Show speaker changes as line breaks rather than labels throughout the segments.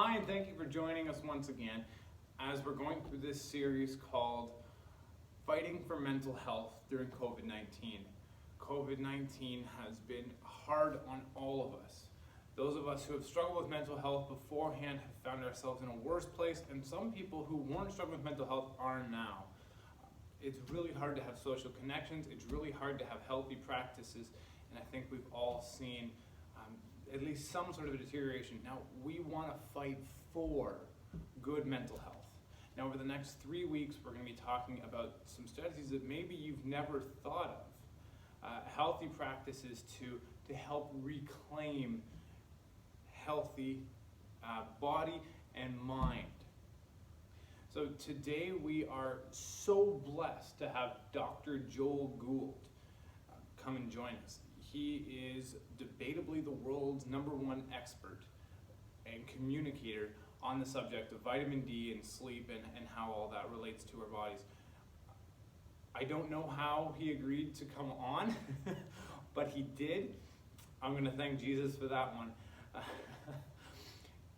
Hi, and thank you for joining us once again as we're going through this series called Fighting for Mental Health During COVID-19. COVID-19 has been hard on all of us. Those of us who have struggled with mental health beforehand have found ourselves in a worse place, and some people who weren't struggling with mental health are now. It's really hard to have social connections, it's really hard to have healthy practices, and I think we've all seen at least some sort of a deterioration. Now, we want to fight for good mental health. Now, over the next 3 weeks, we're going to be talking about some strategies that maybe you've never thought of. Healthy practices to help reclaim healthy body and mind. So today we are so blessed to have Dr. Gould come and join us. He is debatably the world's #1 expert and communicator on the subject of vitamin D and sleep and how all that relates to our bodies. I don't know how he agreed to come on, but he did. I'm going to thank Jesus for that one.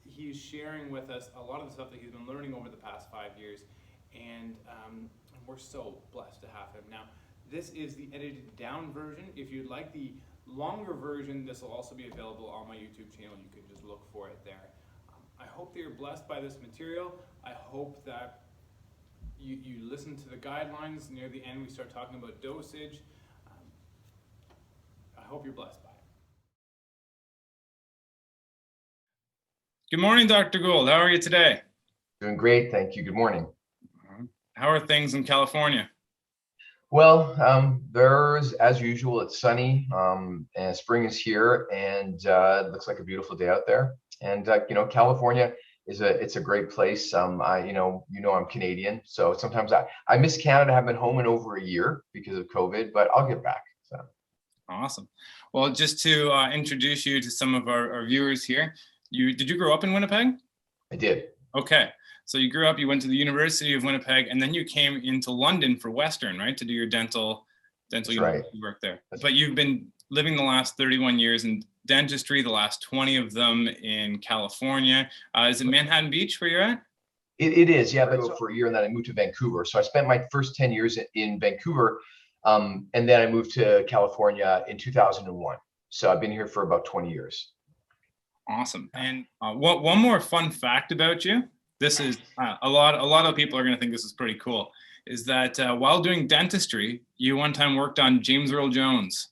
He's sharing with us a lot of the stuff that he's been learning over the past 5 years, and we're so blessed to have him. Now, this is the edited down version. If you'd like the longer version, this will also be available on my YouTube channel. You can just look for it there. I hope that you're blessed by this material. I hope that you listen to the guidelines. Near the end, we start talking about dosage. I hope you're blessed by it. Good morning, Dr. Gould. How are you today?
Doing great, thank you. Good morning.
How are things in California?
Well, there's, as usual, it's sunny, and spring is here, and it looks like a beautiful day out there. And California it's a great place. I'm Canadian, so sometimes I miss Canada. I haven't been home in over a year because of COVID, but I'll get back. So
awesome. Well, just to introduce you to some of our viewers here, did you grow up in Winnipeg?
I did.
Okay. So you grew up, you went to the University of Winnipeg, and then you came into London for Western, right? To do your dental university work there. But you've been living the last 31 years in dentistry, the last 20 of them in California. Is it Manhattan Beach where you're at?
It is, yeah, but for a year, and then I moved to Vancouver. So I spent my first 10 years in Vancouver, and then I moved to California in 2001. So I've been here for about 20 years.
Awesome. And one more fun fact about you. This is a lot of people are going to think this is pretty cool, is that while doing dentistry, you one time worked on James Earl Jones.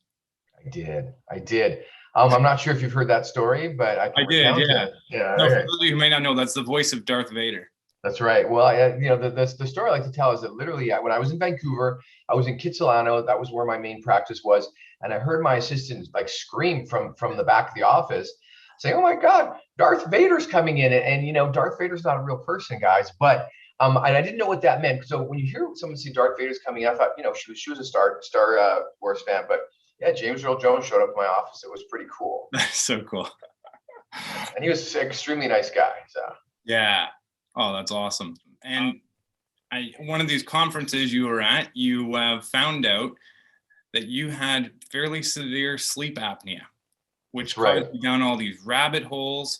I did. I'm not sure if you've heard that story, but I
did, yeah.
It. Yeah.
No, for those of you who may not know, that's the voice of Darth Vader.
That's right. Well, the story I like to tell is that literally when I was in Vancouver, I was in Kitsilano. That was where my main practice was, and I heard my assistant like scream from the back of the office, saying, "Oh my God, Darth Vader's coming in!" And Darth Vader's not a real person, guys. But and I didn't know what that meant. So when you hear someone say Darth Vader's coming in, I thought she was a Star Wars fan. But yeah, James Earl Jones showed up in my office. It was pretty cool.
That's so cool.
And he was an extremely nice guy. So
yeah. Oh, that's awesome. And one of these conferences you were at, you found out that you had fairly severe sleep apnea, which caused you down all these rabbit holes,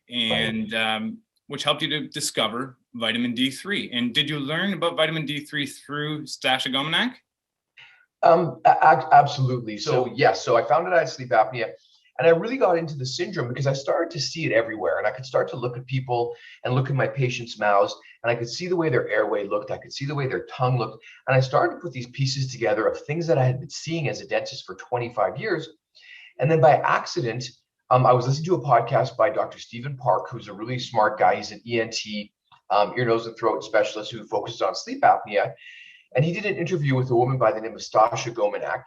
and which helped you to discover vitamin D3. And did you learn about vitamin D3 through Stasha?
Absolutely. So yes, so I found out I had sleep apnea, and I really got into the syndrome because I started to see it everywhere, and I could start to look at people and look at my patients' mouths, and I could see the way their airway looked. I could see the way their tongue looked, and I started to put these pieces together of things that I had been seeing as a dentist for 25 years. And then by accident, I was listening to a podcast by Dr. Stephen Park, who's a really smart guy. He's an ENT, ear, nose, and throat specialist who focuses on sleep apnea. And he did an interview with a woman by the name of Stasha Gomanak.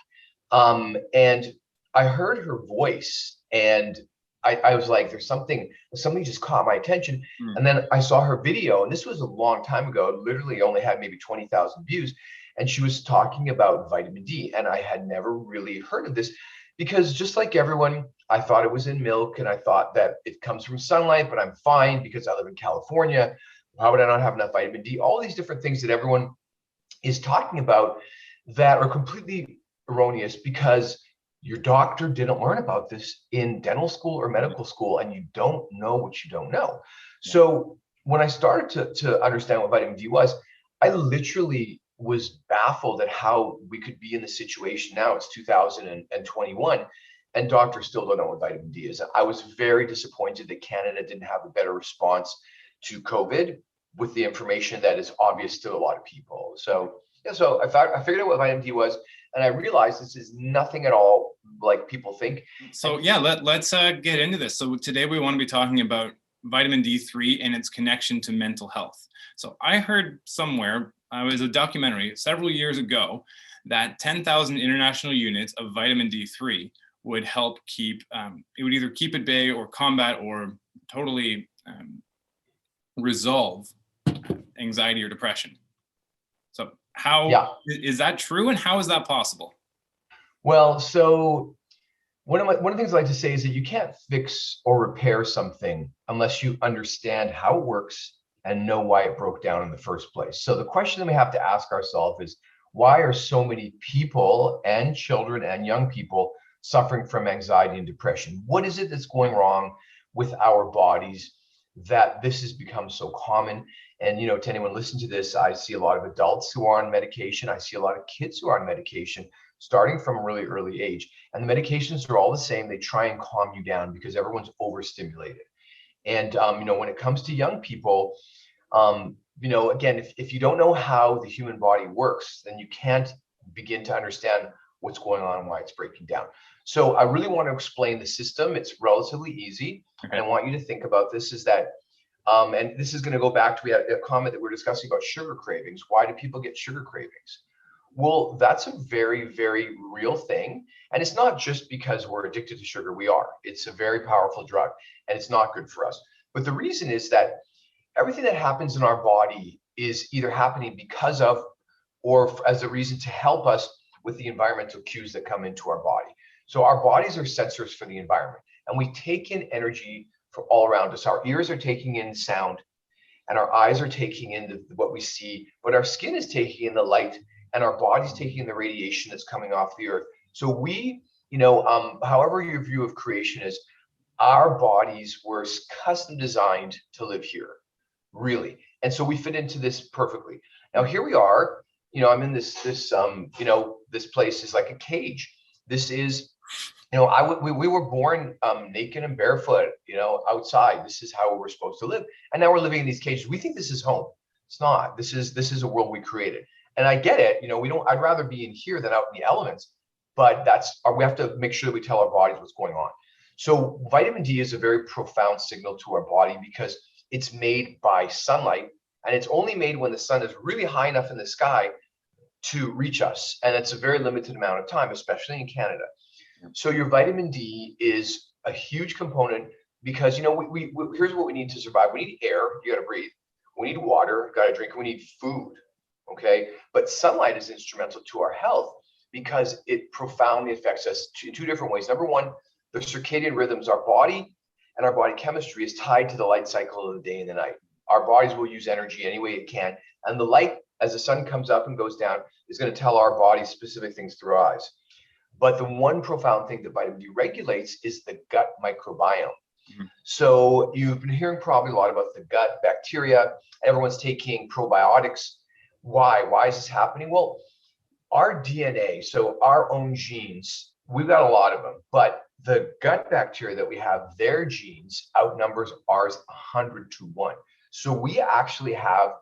And I heard her voice, and I was like, something just caught my attention. And then I saw her video, and this was a long time ago. It literally only had maybe 20,000 views. And she was talking about vitamin D. And I had never really heard of this, because just like everyone, I thought it was in milk, and I thought that it comes from sunlight, but I'm fine because I live in California. Why would I not have enough vitamin D? All these different things that everyone is talking about that are completely erroneous, because Your doctor didn't learn about this in dental school or medical school, and you don't know what you don't know. So when I started to understand what vitamin D was, I literally was baffled at how we could be in the situation now. It's 2021, and doctors still don't know what vitamin D is. I was very disappointed that Canada didn't have a better response to COVID with the information that is obvious to a lot of people. So yeah, so I figured out what vitamin D was, and I realized this is nothing at all like people think.
So yeah, let's get into this. So today we want to be talking about vitamin D3 and its connection to mental health. So I heard somewhere, it was a documentary several years ago, that 10,000 international units of vitamin D3 would help keep, it would either keep at bay or combat or totally resolve anxiety or depression. So how is that true, and how is that possible?
Well, so one of the things I like to say is that you can't fix or repair something unless you understand how it works and know why it broke down in the first place. So the question that we have to ask ourselves is, why are so many people and children and young people suffering from anxiety and depression? What is it that's going wrong with our bodies that this has become so common? And, you know, to anyone listening to this, I see a lot of adults who are on medication. I see a lot of kids who are on medication starting from a really early age. And the medications are all the same. They try and calm you down because everyone's overstimulated. And, you know, when it comes to young people, you know, again, if you don't know how the human body works, then you can't begin to understand what's going on and why it's breaking down. So I really want to explain the system. It's relatively easy. Okay. And I want you to think about this is that, and this is going to go back to, we had a comment that we're discussing about sugar cravings. Why do people get sugar cravings? Well, that's a very, very real thing. And it's not just because we're addicted to sugar. We are. It's a very powerful drug, and it's not good for us. But the reason is that everything that happens in our body is either happening because of or as a reason to help us with the environmental cues that come into our body. So our bodies are sensors for the environment, and we take in energy from all around us. Our ears are taking in sound, and our eyes are taking in what we see, but our skin is taking in the light, and our body's taking in the radiation that's coming off the earth. So we, you know, however your view of creation is, our bodies were custom designed to live here, really. And so we fit into this perfectly. Now here we are, you know, I'm in this you know, this place is like a cage. This is, you know, we were born naked and barefoot, you know, outside. This is how we're supposed to live. And now we're living in these cages. We think this is home. It's not. This is a world we created. And I get it, you know, I'd rather be in here than out in the elements, but we have to make sure that we tell our bodies what's going on. So vitamin D is a very profound signal to our body because it's made by sunlight, and it's only made when the sun is really high enough in the sky to reach us. And it's a very limited amount of time, especially in Canada. So your vitamin D is a huge component because, you know, here's what we need to survive. We need air, you got to breathe. We need water, got to drink. We need food. Okay, but sunlight is instrumental to our health because it profoundly affects us in two different ways. Number one, the circadian rhythms, our body and our body chemistry is tied to the light cycle of the day and the night. Our bodies will use energy any way it can. And the light, as the sun comes up and goes down, is going to tell our bodies specific things through our eyes. But the one profound thing that vitamin D regulates is the gut microbiome. Mm-hmm. So you've been hearing probably a lot about the gut bacteria. Everyone's taking probiotics. Why? Why is this happening? Well, our DNA, so our own genes, we've got a lot of them, but the gut bacteria that we have, their genes outnumbers ours 100 to 1. So we actually have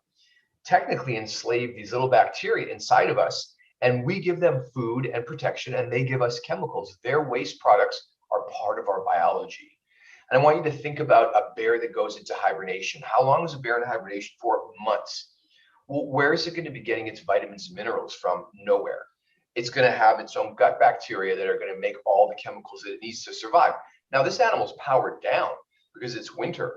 technically enslaved these little bacteria inside of us, and we give them food and protection, and they give us chemicals. Their waste products are part of our biology. And I want you to think about a bear that goes into hibernation. How long is a bear in hibernation for? Months. Well, where is it going to be getting its vitamins and minerals from? Nowhere. It's going to have its own gut bacteria that are going to make all the chemicals that it needs to survive. Now, this animal's powered down because it's winter.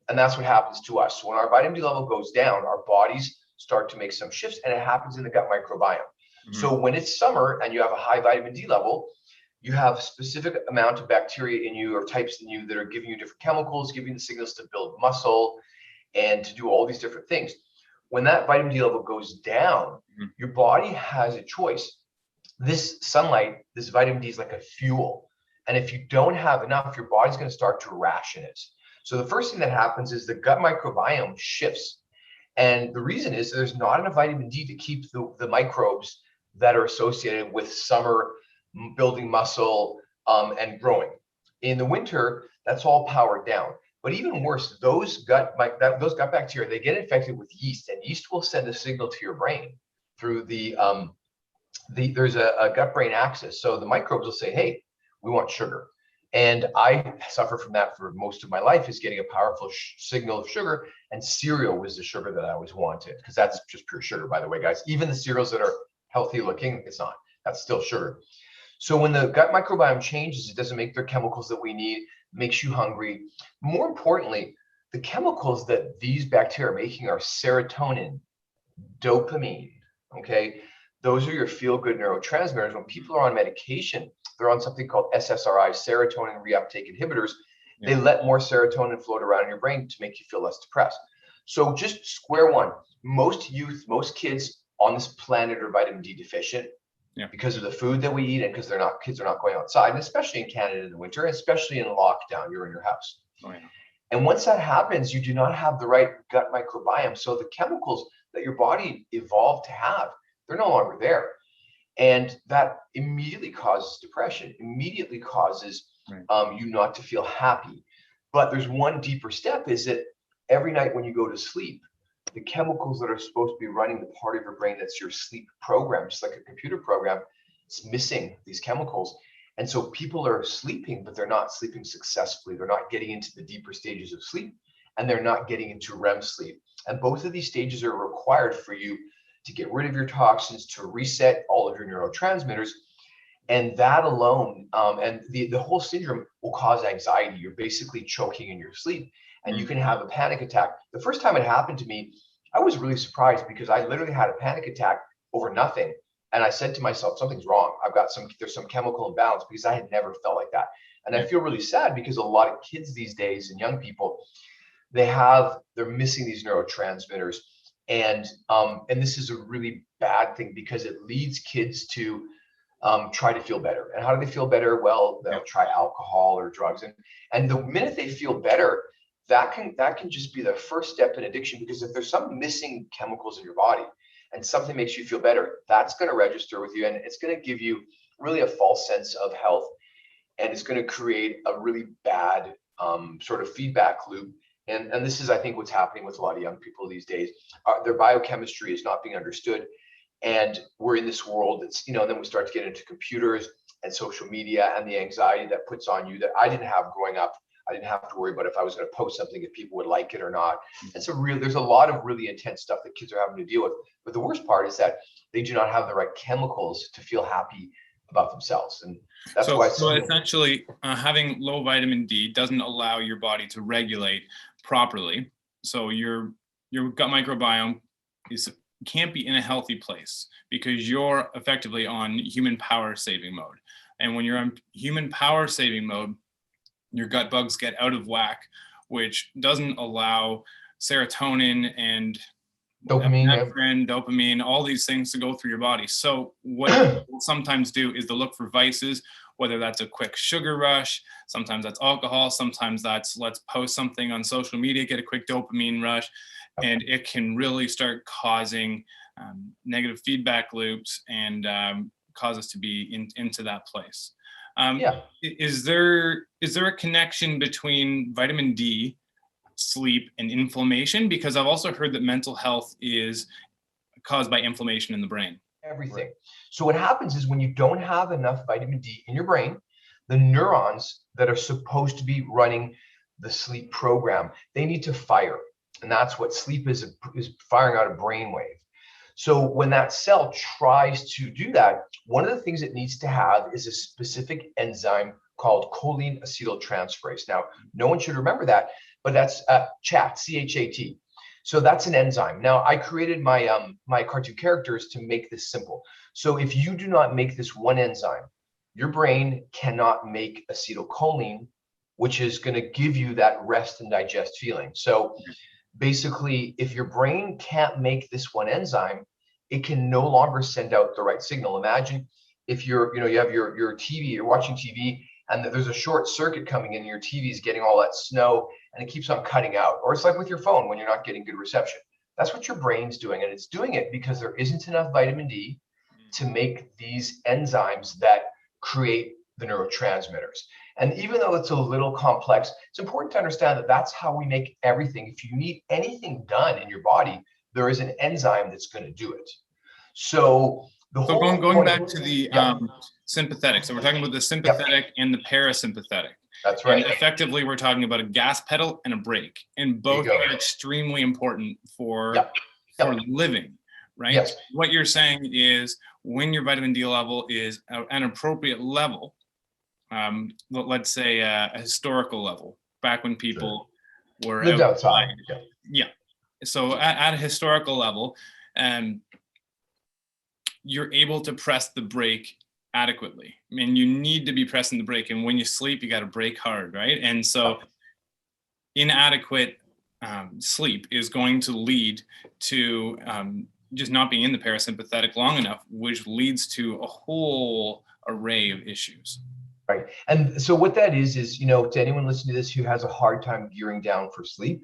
And that's what happens to us. When our vitamin D level goes down, our bodies start to make some shifts, and it happens in the gut microbiome. Mm-hmm. So when it's summer and you have a high vitamin D level, you have a specific amount of bacteria in you or types in you that are giving you different chemicals, giving the signals to build muscle and to do all these different things. When that vitamin D level goes down, mm-hmm. your body has a choice. this sunlight, this vitamin D is like a fuel. And if you don't have enough, your body's going to start to ration it. So the first thing that happens is the gut microbiome shifts. And the reason is there's not enough vitamin D to keep the microbes that are associated with summer building muscle and growing. In the winter, that's all powered down. But even worse, those gut bacteria, they get infected with yeast, and yeast will send a signal to your brain through there's a gut-brain axis. So the microbes will say, hey, we want sugar. And I suffer from that for most of my life, is getting a powerful signal of sugar. And cereal was the sugar that I always wanted, because that's just pure sugar, by the way, guys. Even the cereals that are healthy looking, it's not. That's still sugar. So when the gut microbiome changes, it doesn't make the chemicals that we need, makes you hungry. More importantly, the chemicals that these bacteria are making are serotonin, dopamine, okay? Those are your feel-good neurotransmitters. When people are on medication, they're on something called SSRI, serotonin reuptake inhibitors. They let more serotonin float around in your brain to make you feel less depressed. So just square one, most youth, most kids on this planet are vitamin D deficient because of the food that we eat, and because kids are not going outside, and especially in Canada in the winter, especially in lockdown, you're in your house. And once that happens, you do not have the right gut microbiome. So the chemicals that your body evolved to have, they're no longer there. And that immediately causes depression, immediately causes you not to feel happy. But there's one deeper step, is that every night when you go to sleep, the chemicals that are supposed to be running the part of your brain that's your sleep program, just like a computer program, it's missing these chemicals. And so people are sleeping, but they're not sleeping successfully. They're not getting into the deeper stages of sleep, and they're not getting into REM sleep. And both of these stages are required for you to get rid of your toxins, to reset all of your neurotransmitters. And that alone, and the whole syndrome will cause anxiety. You're basically choking in your sleep, and you can have a panic attack. The first time it happened to me, I was really surprised, because I literally had a panic attack over nothing. And I said to myself, something's wrong. There's some chemical imbalance, because I had never felt like that. And I feel really sad, because a lot of kids these days and young people, they're missing these neurotransmitters. And this is a really bad thing, because it leads kids to try to feel better. And how do they feel better? Well, they'll try alcohol or drugs. And the minute they feel better, that can just be the first step in addiction, because if there's some missing chemicals in your body and something makes you feel better, that's going to register with you, and it's going to give you really a false sense of health, and it's going to create a really bad sort of feedback loop. And this is, I think, what's happening with a lot of young people these days. Their biochemistry is not being understood, and we're in this world that's, and then we start to get into computers and social media and the anxiety that puts on you that I didn't have growing up. I didn't have to worry about if I was going to post something, if people would like it or not. And so there's a lot of really intense stuff that kids are having to deal with. But the worst part is that they do not have the right chemicals to feel happy about themselves. And that's why.
So essentially, having low vitamin D doesn't allow your body to regulate properly. So your gut microbiome can't be in a healthy place, because you're effectively on human power saving mode. And when you're on human power saving mode, your gut bugs get out of whack, which doesn't allow serotonin and dopamine, all these things to go through your body. So what people sometimes do is to look for vices, whether that's a quick sugar rush, sometimes that's alcohol, sometimes that's let's post something on social media, get a quick dopamine rush, and it can really start causing negative feedback loops and cause us to be into that place. Is there a connection between vitamin D, sleep, and inflammation? Because I've also heard that mental health is caused by inflammation in the brain.
Everything. So what happens is, when you don't have enough vitamin D in your brain, the neurons that are supposed to be running the sleep program, they need to fire. And that's what sleep is firing out a brainwave. So when that cell tries to do that, one of the things it needs to have is a specific enzyme called choline acetyltransferase. Now, no one should remember that, but that's CHAT, C-H-A-T. So that's an enzyme. Now, I created my my cartoon characters to make this simple. So if you do not make this one enzyme, your brain cannot make acetylcholine, which is going to give you that rest and digest feeling. So basically, if your brain can't make this one enzyme, it can no longer send out the right signal. Imagine if you have your TV, you're watching TV, and there's a short circuit coming in, your TV is getting all that snow, and it keeps on cutting out. Or it's like with your phone when you're not getting good reception. That's what your brain's doing, and it's doing it because there isn't enough vitamin D to make these enzymes that create the neurotransmitters. And even though it's a little complex, it's important to understand that that's how we make everything. If you need anything done in your body, there is an enzyme that's going to do it. So
going back to the
yeah.
Sympathetic. So we're talking about the sympathetic and the parasympathetic.
That's right.
And effectively, we're talking about a gas pedal and a brake, and both are extremely important for living, right?
Yes.
What you're saying is when your vitamin D level is an appropriate level, let's say a historical level, back when people were
lived outside.
Yeah. So at a historical level, you're able to press the brake adequately. I mean, you need to be pressing the brake, and when you sleep, you got to brake hard, right? And so inadequate sleep is going to lead to just not being in the parasympathetic long enough, which leads to a whole array of issues.
Right. And so what that is, to anyone listening to this who has a hard time gearing down for sleep,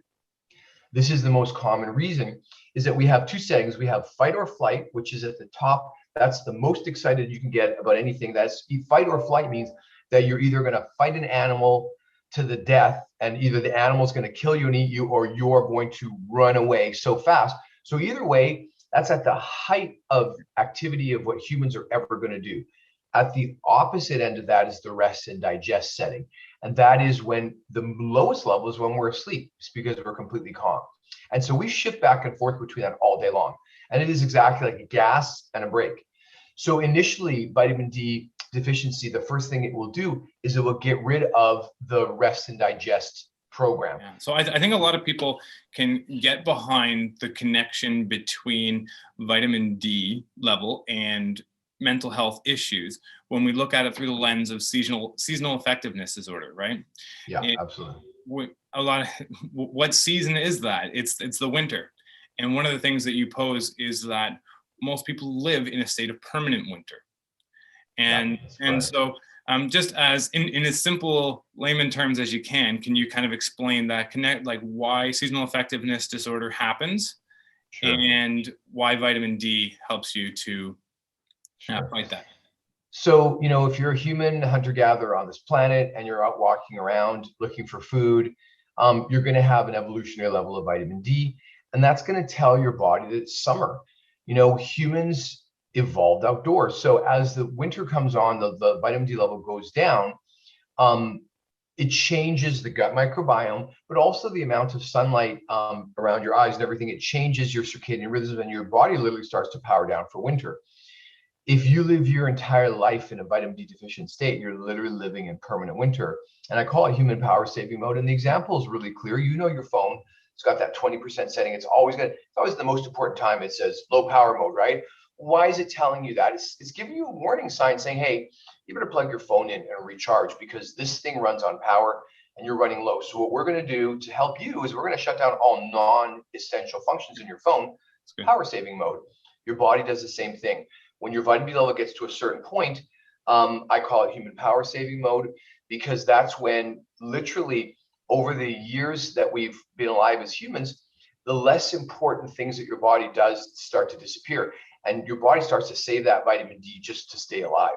this is the most common reason, is that we have two settings. We have fight or flight, which is at the top. That's the most excited you can get about anything. That's fight or flight means that you're either going to fight an animal to the death, and either the animal's going to kill you and eat you, or you're going to run away so fast. So either way, that's at the height of activity of what humans are ever going to do. At the opposite end of that is the rest and digest setting. And that is when the lowest level is when we're asleep. It's because we're completely calm. And so we shift back and forth between that all day long. And it is exactly like a gas and a brake. So initially, vitamin D deficiency, the first thing it will do is it will get rid of the rest and digest program.
Yeah. So I think a lot of people can get behind the connection between vitamin D level and mental health issues when we look at it through the lens of seasonal effectiveness disorder, right?
Yeah, absolutely.
What season is that? It's the winter. And one of the things that you pose is that most people live in a state of permanent winter. And so just as in as simple layman terms as you can you kind of explain that like why seasonal effectiveness disorder happens? Sure. And why vitamin D helps you to fight that?
So, if you're a human hunter-gatherer on this planet and you're out walking around looking for food, you're going to have an evolutionary level of vitamin D, and that's going to tell your body that it's summer. Humans evolved outdoors. So as the winter comes on, the vitamin D level goes down. It changes the gut microbiome, but also the amount of sunlight around your eyes and everything. It changes your circadian rhythms, and your body literally starts to power down for winter. If you live your entire life in a vitamin D deficient state, you're literally living in permanent winter. And I call it human power saving mode. And the example is really clear. Your phone, it's got that 20% setting. It's always the most important time. It says low power mode, right? Why is it telling you that? It's giving you a warning sign saying, hey, you better plug your phone in and recharge, because this thing runs on power and you're running low. So what we're going to do to help you is we're going to shut down all non-essential functions in your phone. Power saving mode. Your body does the same thing. When your vitamin D level gets to a certain point, I call it human power saving mode, because that's when literally over the years that we've been alive as humans, the less important things that your body does start to disappear, and your body starts to save that vitamin D just to stay alive.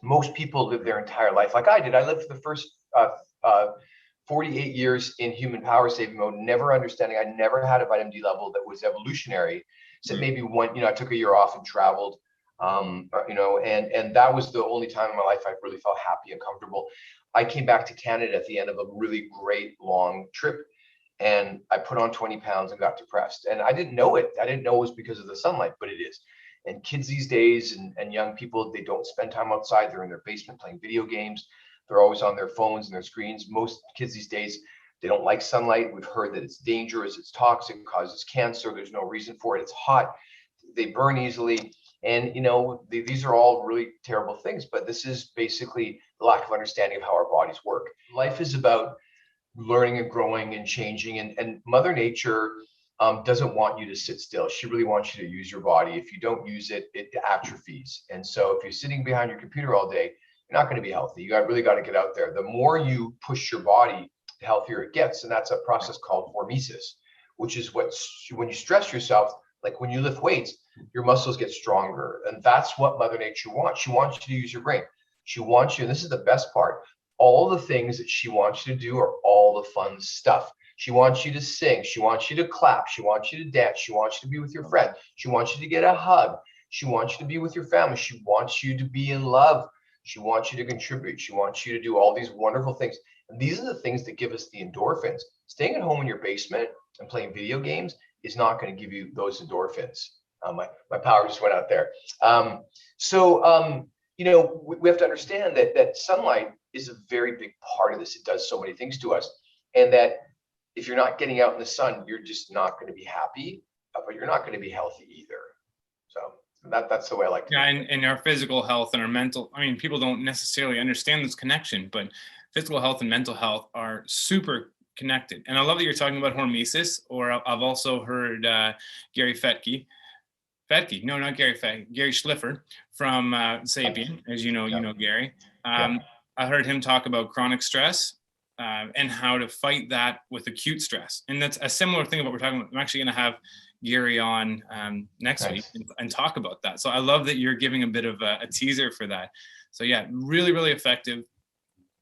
Most people live their entire life like I did. I lived for the first 48 years in human power saving mode, never understanding. I never had a vitamin D level that was evolutionary. So maybe I took a year off and traveled. And that was the only time in my life I really felt happy and comfortable. I came back to Canada at the end of a really great long trip, and I put on 20 pounds and got depressed. And I didn't know it. I didn't know it was because of the sunlight, but it is. And kids these days and young people, they don't spend time outside. They're in their basement playing video games. They're always on their phones and their screens. Most kids these days, they don't like sunlight. We've heard that it's dangerous, it's toxic, causes cancer. There's no reason for it. It's hot. They burn easily. And, these are all really terrible things, but this is basically the lack of understanding of how our bodies work. Life is about learning and growing and changing, and Mother Nature doesn't want you to sit still. She really wants you to use your body. If you don't use it, it atrophies. And so if you're sitting behind your computer all day, you're not going to be healthy. You really got to get out there. The more you push your body, the healthier it gets. And that's a process called hormesis, which is when you stress yourself, like when you lift weights, your muscles get stronger. And that's what Mother Nature wants. She wants you to use your brain. She wants you, and this is the best part, all the things that she wants you to do are all the fun stuff. She wants you to sing. She wants you to clap. She wants you to dance. She wants you to be with your friends. She wants you to get a hug. She wants you to be with your family. She wants you to be in love. She wants you to contribute. She wants you to do all these wonderful things. And these are the things that give us the endorphins. Staying at home in your basement and playing video games is not going to give you those endorphins. My power just went out there. We have to understand that sunlight is a very big part of this. It does so many things to us. And that if you're not getting out in the sun, you're just not going to be happy, but you're not going to be healthy either. So that's the way I like to.
Yeah, and our physical health and our mental, I mean, people don't necessarily understand this connection, but physical health and mental health are super connected. And I love that you're talking about hormesis, or I've also heard Gary Fettke, no, not Gary Fettke, Gary Schliffer from Sapien, as you know, you know Gary. I heard him talk about chronic stress and how to fight that with acute stress. And that's a similar thing of what we're talking about. I'm actually going to have Gary on next week and talk about that. So I love that you're giving a bit of a teaser for that. So yeah, really, really effective.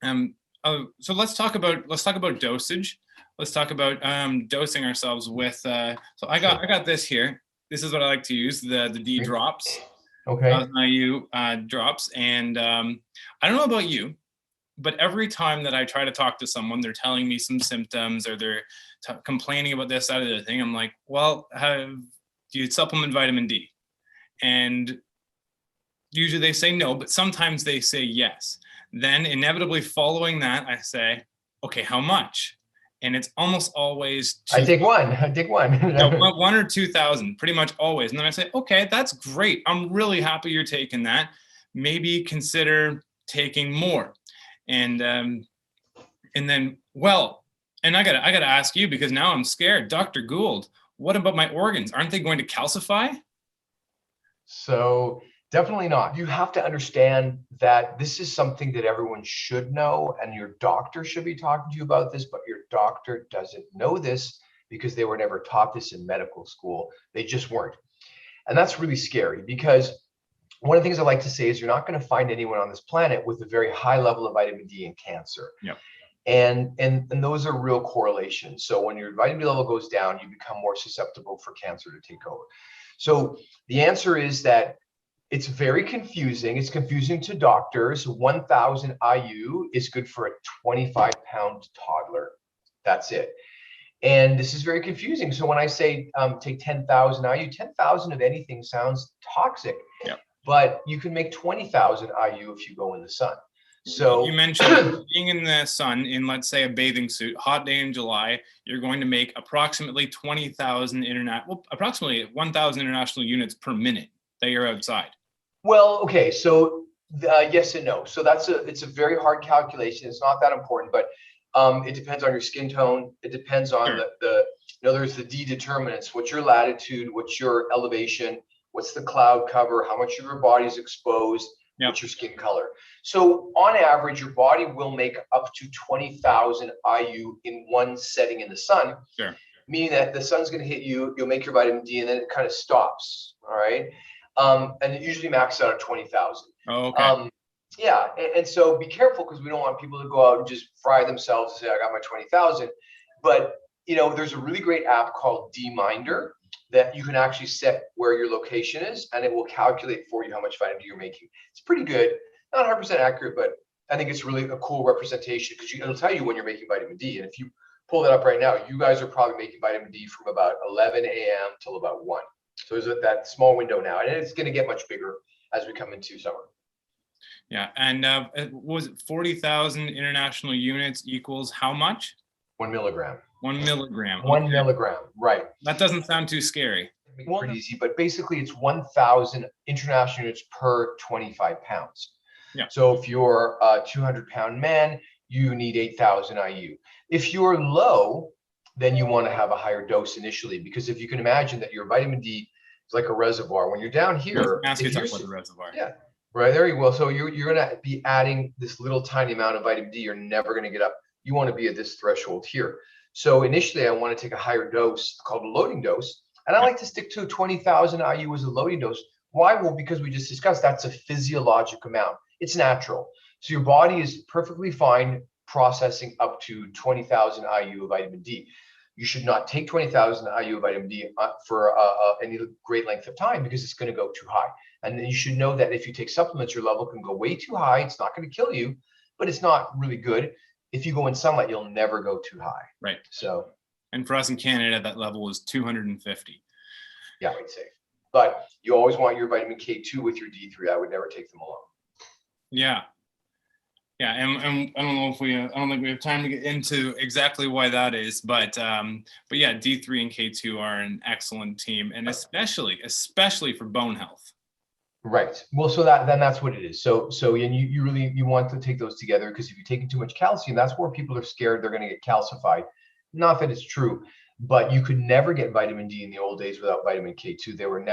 So let's talk about dosage. Let's talk about dosing ourselves with. So I got this here. This is what I like to use, the D drops.
Okay.
1,000 IU drops, and I don't know about you, but every time that I try to talk to someone, they're telling me some symptoms or they're complaining about this, that, or the other thing. I'm like, well, do you supplement vitamin D? And usually they say no, but sometimes they say yes. Then inevitably following that, I say, okay, how much? And it's almost always
I take one.
no, 1 or 2,000, pretty much always. And then I say, okay, that's great. I'm really happy you're taking that. Maybe consider taking more. And then, well, and I gotta ask you, because now I'm scared. Dr. Gould, what about my organs? Aren't they going to calcify?
So definitely not. You have to understand that this is something that everyone should know, and your doctor should be talking to you about this, but your doctor doesn't know this because they were never taught this in medical school. They just weren't. And that's really scary, because one of the things I like to say is you're not going to find anyone on this planet with a very high level of vitamin D in cancer.
Yep.
And those are real correlations. So when your vitamin D level goes down, you become more susceptible for cancer to take over. So the answer is that it's very confusing. It's confusing to doctors. 1,000 IU is good for a 25-pound toddler. That's it. And this is very confusing. So when I say take 10,000 IU, 10,000 of anything sounds toxic.
Yep.
But you can make 20,000 IU if you go in the sun. So
you mentioned being in the sun in, let's say, a bathing suit, hot day in July, you're going to make approximately 20,000 approximately 1,000 international units per minute that you're outside.
Well, okay, so yes and no. So it's a very hard calculation. It's not that important, but it depends on your skin tone. It depends on there's the D determinants. What's your latitude? What's your elevation? What's the cloud cover? How much of your body is exposed?
Yep.
What's your skin color? So on average, your body will make up to 20,000 IU in one setting in the sun.
Sure.
Meaning that the sun's going to hit you, you'll make your vitamin D, and then it kind of stops. All right. And it usually maxes out at 20,000.
Oh, okay.
Yeah. And so be careful, because we don't want people to go out and just fry themselves and say, I got my 20,000. But, there's a really great app called D-Minder that you can actually set where your location is, and it will calculate for you how much vitamin D you're making. It's pretty good. Not 100% accurate, but I think it's really a cool representation, because it'll tell you when you're making vitamin D. And if you pull that up right now, you guys are probably making vitamin D from about 11 a.m. till about 1. So there's that small window now, and it's going to get much bigger as we come into summer.
Yeah, and was it 40,000 international units equals how much?
1 milligram.
1 milligram.
1 milligram, right.
That doesn't sound too scary.
Pretty easy, but basically it's 1,000 international units per 25 pounds.
Yeah.
So if you're a 200-pound man, you need 8,000 IU. If you're low, then you want to have a higher dose initially, because if you can imagine that your vitamin D is like a reservoir. When you're down here,
Ask you
if
to
you're,
talk about the reservoir.
yeah, right there you go. So you're going to be adding this little tiny amount of vitamin D. You're never going to get up. You want to be at this threshold here. So initially, I want to take a higher dose called a loading dose, and I like to stick to 20,000 IU as a loading dose. Why? Well, because we just discussed that's a physiologic amount. It's natural. So your body is perfectly fine processing up to 20,000 IU of vitamin D. You should not take 20,000 IU of vitamin D for any great length of time, because it's going to go too high. And then you should know that if you take supplements, your level can go way too high. It's not going to kill you, but it's not really good. If you go in sunlight, you'll never go too high.
Right.
So,
and for us in Canada, that level is 250.
Yeah, I'd say. But you always want your vitamin K2 with your D3. I would never take them alone.
Yeah. Yeah, and I don't know if I don't think we have time to get into exactly why that is, but yeah, D3 and K2 are an excellent team, and especially for bone health.
Right. Well, so that's what it is. So and you want to take those together, because if you're taking too much calcium, that's where people are scared they're going to get calcified. Not that it's true, but you could never get vitamin D in the old days without vitamin K2. They were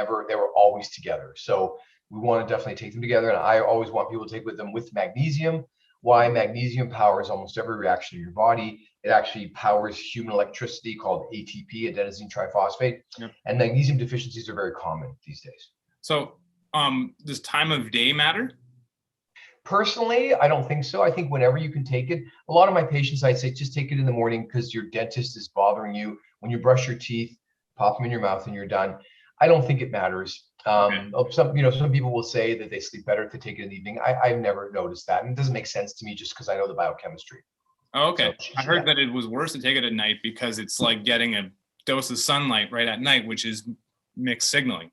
always together. So we want to definitely take them together, and I always want people to take with them with magnesium. Why? Magnesium powers almost every reaction in your body. It actually powers human electricity called ATP, adenosine triphosphate.
Yep.
And magnesium deficiencies are very common these days.
So does time of day matter?
Personally, I don't think so. I think whenever you can take it. A lot of my patients, I say, just take it in the morning because your dentist is bothering you. When you brush your teeth, pop them in your mouth and you're done. I don't think it matters. Some people will say that they sleep better if they take it in the evening. I've never noticed that, and it doesn't make sense to me just because I know the biochemistry.
Oh, okay.
So,
I heard that it was worse to take it at night because it's like getting a dose of sunlight right at night, which is mixed signaling.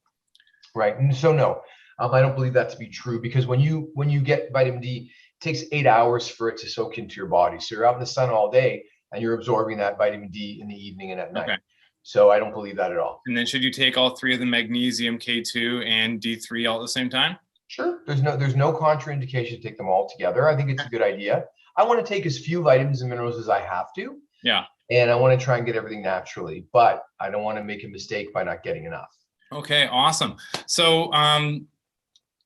Right. And so no, I don't believe that to be true, because when you get vitamin D, it takes 8 hours for it to soak into your body. So you're out in the sun all day and you're absorbing that vitamin D in the evening and at night.
Okay.
So I don't believe that at all.
And then should you take all three of the magnesium, K2, and D3 all at the same time?
Sure. There's no contraindication to take them all together. I think it's a good idea. I want to take as few vitamins and minerals as I have to.
Yeah.
And I want to try and get everything naturally, but I don't want to make a mistake by not getting enough.
Okay, awesome. So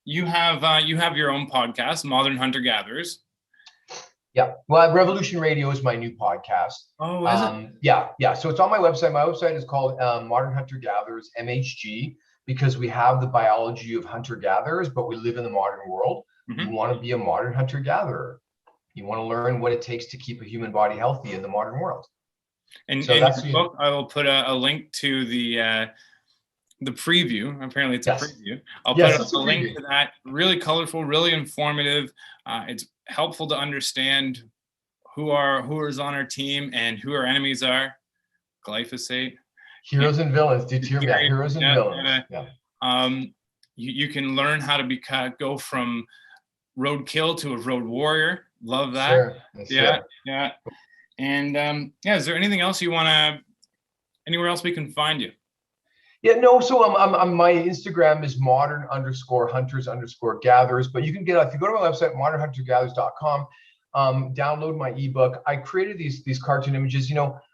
you have your own podcast, Modern Hunter Gatherers.
Yeah. Well, Revolution Radio is my new podcast.
Oh, is it?
Yeah. So it's on my website. My website is called Modern Hunter Gatherers, MHG, because we have the biology of hunter gatherers, but we live in the modern world.
Mm-hmm.
You want to be a modern hunter gatherer. You want to learn what it takes to keep a human body healthy in the modern world.
And
so
in your book, I will put a link to the preview. Apparently, it's a preview. I'll put a link to that. Really colorful, really informative. It's helpful to understand who is on our team and who our enemies are. Glyphosate.
Heroes and villains. Did you hear me? Heroes and villains. Yeah.
You can learn how to go from roadkill to a road warrior. Love that.
Sure.
Yeah. And is there anything else you want to? Anywhere else we can find you?
Yeah, no. So I'm my Instagram is modern_hunters_gatherers. But you can get, if you go to my website, modernhuntergatherers.com, download my ebook. I created these cartoon images.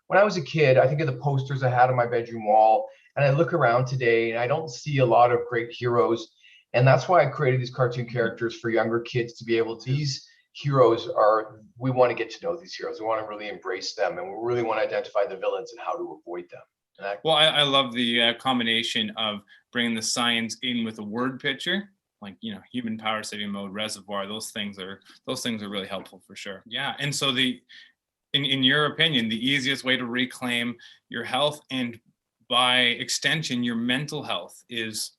When I was a kid, I think of the posters I had on my bedroom wall, and I look around today and I don't see a lot of great heroes. And that's why I created these cartoon characters for younger kids to be able to. These heroes we want to get to know these heroes. We want to really embrace them, and we really want to identify the villains and how to avoid them.
Well, I love the combination of bringing the science in with a word picture, like human power saving mode, reservoir. Those things are really helpful for sure. Yeah, and so in your opinion, the easiest way to reclaim your health and by extension your mental health is.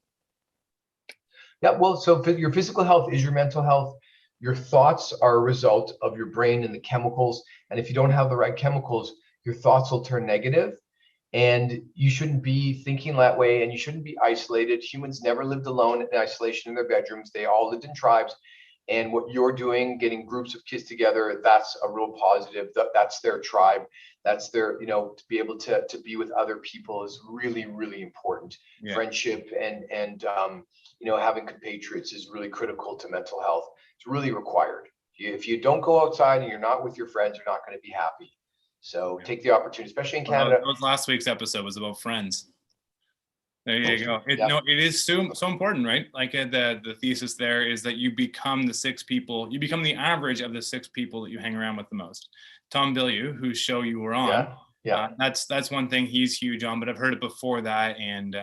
Yeah, well, so your physical health is your mental health. Your thoughts are a result of your brain and the chemicals, and if you don't have the right chemicals, your thoughts will turn negative. And you shouldn't be thinking that way, and you shouldn't be isolated. Humans never lived alone in isolation in their bedrooms. They all lived in tribes. And what you're doing, getting groups of kids together, that's a real positive. That's their tribe. That's their, to be able to be with other people is really, really important. Yeah. Friendship and having compatriots is really critical to mental health. It's really required. If you don't go outside and you're not with your friends, you're not going to be happy. So take the opportunity, especially in
Well,
Canada.
that was last week's episode was about friends. There you go.
Yeah.
No, it is so important, right? Like the thesis there is that you become the average of the 6 people that you hang around with the most. Tom Bilyeu, whose show you were on, that's one thing he's huge on, but I've heard it before that, and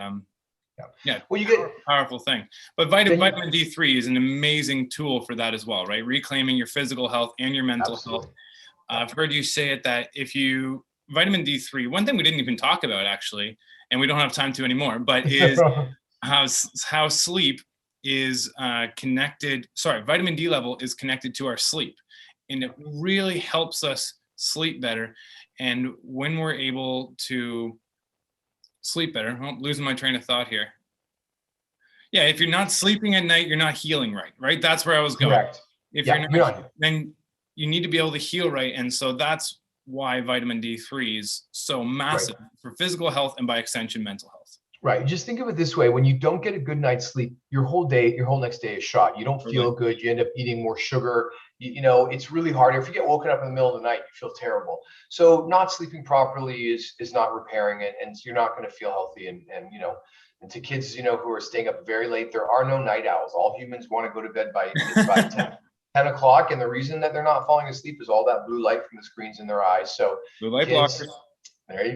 well, you get
powerful thing. But vitamin D3 is an amazing tool for that as well, right? Reclaiming your physical health and your mental health. I've heard you say it that vitamin D3, one thing we didn't even talk about actually, and we don't have time to anymore, but is how sleep is connected. Sorry, vitamin D level is connected to our sleep, and it really helps us sleep better. And when we're able to sleep better, I'm losing my train of thought here. Yeah, if you're not sleeping at night, you're not healing right? That's where I was going.
Correct.
If you're not, then you need to be able to heal right. And so that's why vitamin D3 is so massive for physical health and by extension, mental health.
Right. Just think of it this way. When you don't get a good night's sleep, your whole next day is shot. You don't feel good. You end up eating more sugar. You know, it's really hard. If you get woken up in the middle of the night, you feel terrible. So not sleeping properly is not repairing it, and you're not going to feel healthy. And and to kids, who are staying up very late, there are no night owls. All humans want to go to bed by 10 o'clock. And the reason that they're not falling asleep is all that blue light from the screens in their eyes. So
blue light
kids,
blockers.
There you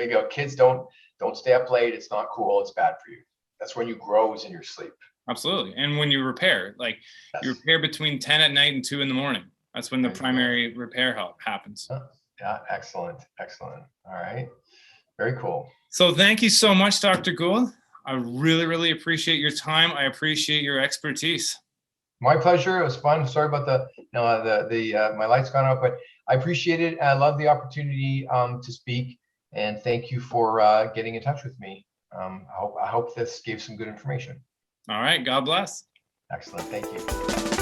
go. Kids, don't stay up late. It's not cool. It's bad for you. That's when you grow, is in your sleep.
Absolutely. And when you repair, you repair between 10 at night and 2 in the morning. That's when the primary repair happens.
Yeah. Excellent. All right. Very cool.
So thank you so much, Dr. Gould. I really, really appreciate your time. I appreciate your expertise.
My pleasure. It was fun. Sorry about my lights gone out, but I appreciate it. I love the opportunity to speak, and thank you for getting in touch with me. I hope this gave some good information.
All right. God bless.
Excellent. Thank you.